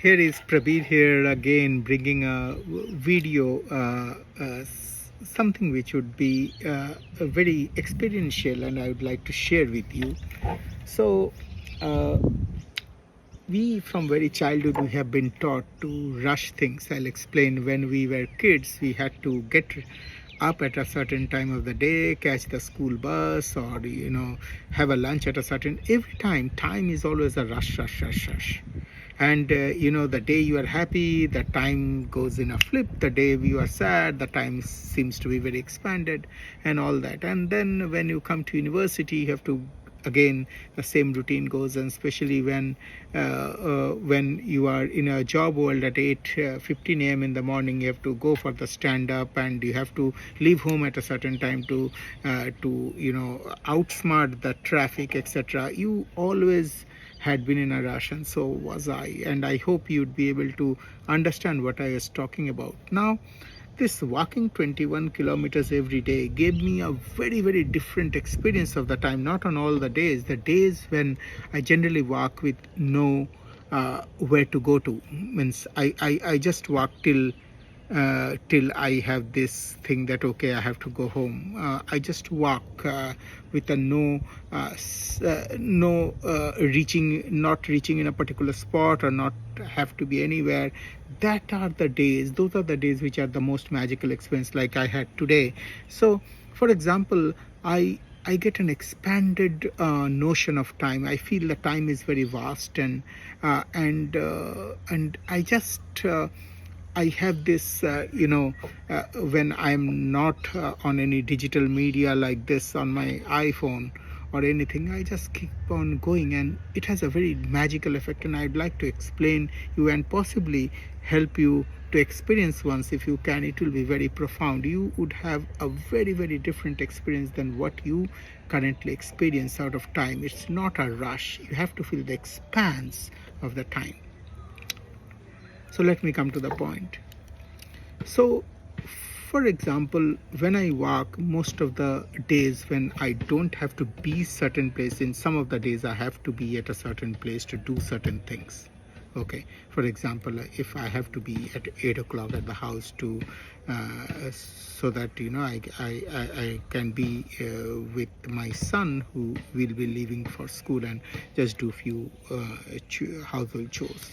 here is Prabir here again, bringing a video, something which would be very experiential, and I would like to share with you. So, uh, we from very childhood we have been taught to rush things. I'll explain. When we were kids, we had to get up at a certain time of the day, catch the school bus, or have a lunch at a certain. Every time is always a rush, rush, rush, rush. And the day you are happy, the time goes in a flip. The day you are sad, the time seems to be very expanded, and all that. And then when you come to university, you have to, again, the same routine goes. And especially when you are in a job world at 8:15 a.m. in the morning, you have to go for the stand up, and you have to leave home at a certain time to outsmart the traffic, etc. You always had been in a rush, and so was I. And I hope you'd be able to understand what I was talking about. Now, this walking 21 kilometers every day gave me a very, very different experience of the time. Not on all the days when I generally walk with no where to go to. Means I just walk till I have this thing that okay, I have to go home. I just walk with a not reaching in a particular spot, or not have to be anywhere. Those are the days which are the most magical experience, like I had today. So, for example, I get an expanded notion of time. I feel the time is very vast, and I just I have this, when I'm not on any digital media like this on my iPhone or anything, I just keep on going, and it has a very magical effect. And I'd like to explain you and possibly help you to experience once. If you can, it will be very profound. You would have a very, very different experience than what you currently experience out of time. It's not a rush. You have to feel the expanse of the time. So let me come to the point. So, for example, when I walk, most of the days when I don't have to be certain place, in some of the days I have to be at a certain place to do certain things. Okay, for example, if I have to be at 8 o'clock at the house to so that I can be with my son, who will be leaving for school, and just do few household chores.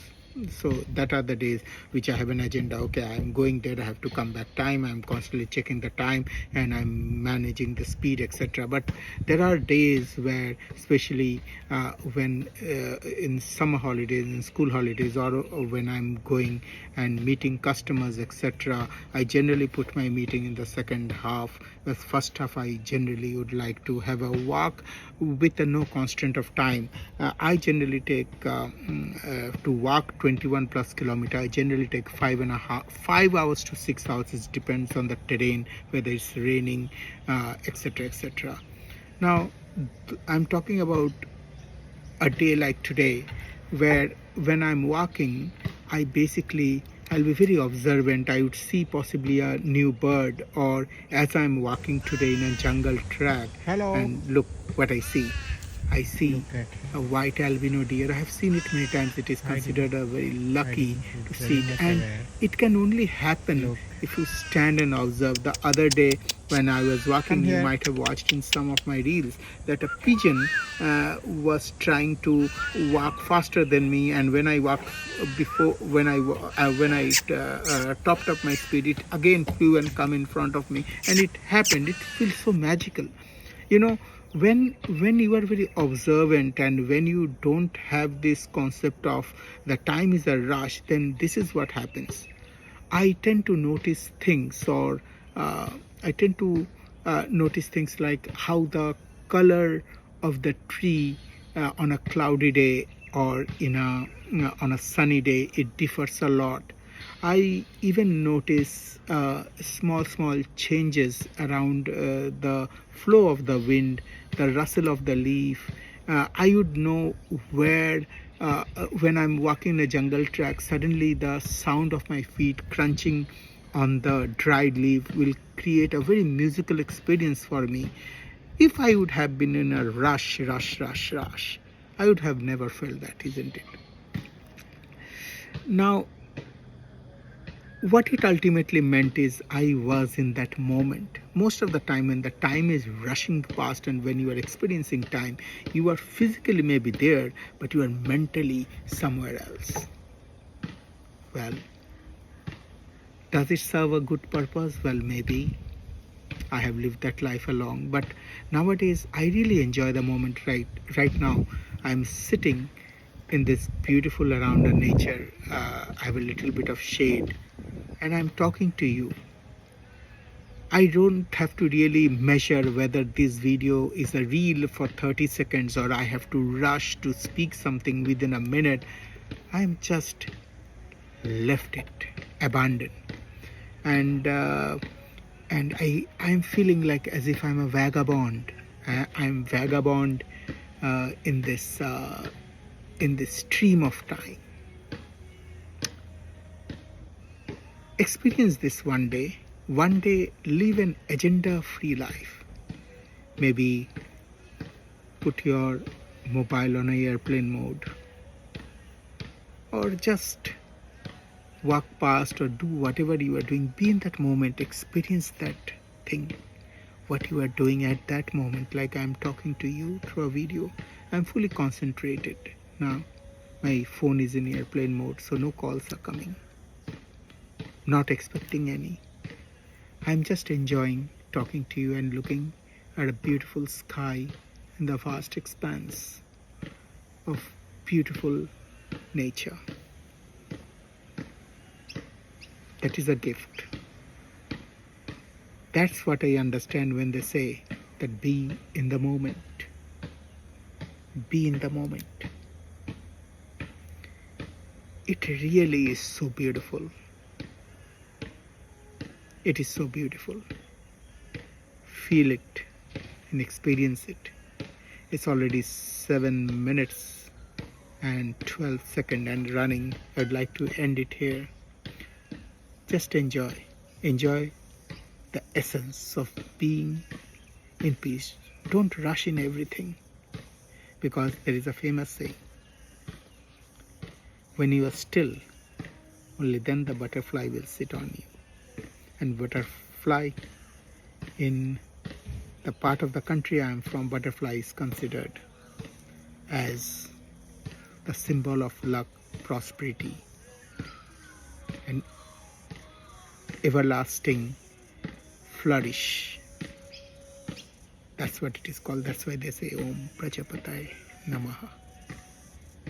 So that are the days which I have an agenda. Okay, I'm going there, I have to come back time. I'm constantly checking the time, and I'm managing the speed, etc. But there are days where, especially when in summer holidays, in school holidays, or when I'm going and meeting customers, etc., I generally put my meeting in the second half. The first half I generally would like to have a walk with no constraint of time. I generally take to walk 21 plus kilometer. I generally take 5 hours to 6 hours. It depends on the terrain, whether it's raining, etc., etc. Now, I'm talking about a day like today, where when I'm walking, I'll be very observant. I would see possibly a new bird, or as I'm walking today in a jungle track. Hello. And look what I see. I see a white albino deer. I have seen it many times. It is considered a very lucky to see it, and it can only happen if you stand and observe. The other day when I was walking, you might have watched in some of my reels that a pigeon was trying to walk faster than me, and when I walked when I topped up my speed, it again flew and come in front of me, and it happened. It feels so magical, you know. When you are very observant, and when you don't have this concept of the time is a rush, then this is what happens. I tend to notice things, or I tend to notice things like how the color of the tree on a cloudy day, or on a sunny day, it differs a lot. I even notice small changes around the flow of the wind, the rustle of the leaf. I would know where, when I'm walking a jungle track, suddenly the sound of my feet crunching on the dried leaf will create a very musical experience for me. If I would have been in a rush, I would have never felt that, isn't it? Now, what it ultimately meant is I was in that moment. Most of the time, when the time is rushing past and when you are experiencing time, you are physically maybe there, but you are mentally somewhere else. Well, does it serve a good purpose? Well, maybe. I have lived that life along, but nowadays I really enjoy the moment. Right now I'm sitting in this beautiful around the nature. I have a little bit of shade and I'm talking to you. I don't have to really measure whether this video is a reel for 30 seconds or I have to rush to speak something within a minute. I'm just left it, abandoned. And I'm feeling like as if I'm a vagabond. I'm vagabond in this stream of time. Experience this one day. One day, live an agenda-free life. Maybe put your mobile on a airplane mode, or just walk past or do whatever you are doing. Be in that moment. Experience that thing. What you are doing at that moment. Like I'm talking to you through a video. I'm fully concentrated now. My phone is in airplane mode, so no calls are coming. Not expecting any. I'm just enjoying talking to you and looking at a beautiful sky and the vast expanse of beautiful nature. That is a gift. That's what I understand when they say that be in the moment. Be in the moment. It really is so beautiful. It is so beautiful. Feel it and experience it. It's already 7 minutes and 12 seconds and running. I'd like to end it here. Just enjoy. Enjoy the essence of being in peace. Don't rush in everything, because there is a famous saying, when you are still, only then the butterfly will sit on you. And butterfly, in the part of the country I am from, butterfly is considered as the symbol of luck, prosperity, and everlasting flourish. That's what it is called. That's why they say Om Prajapataye Namaha.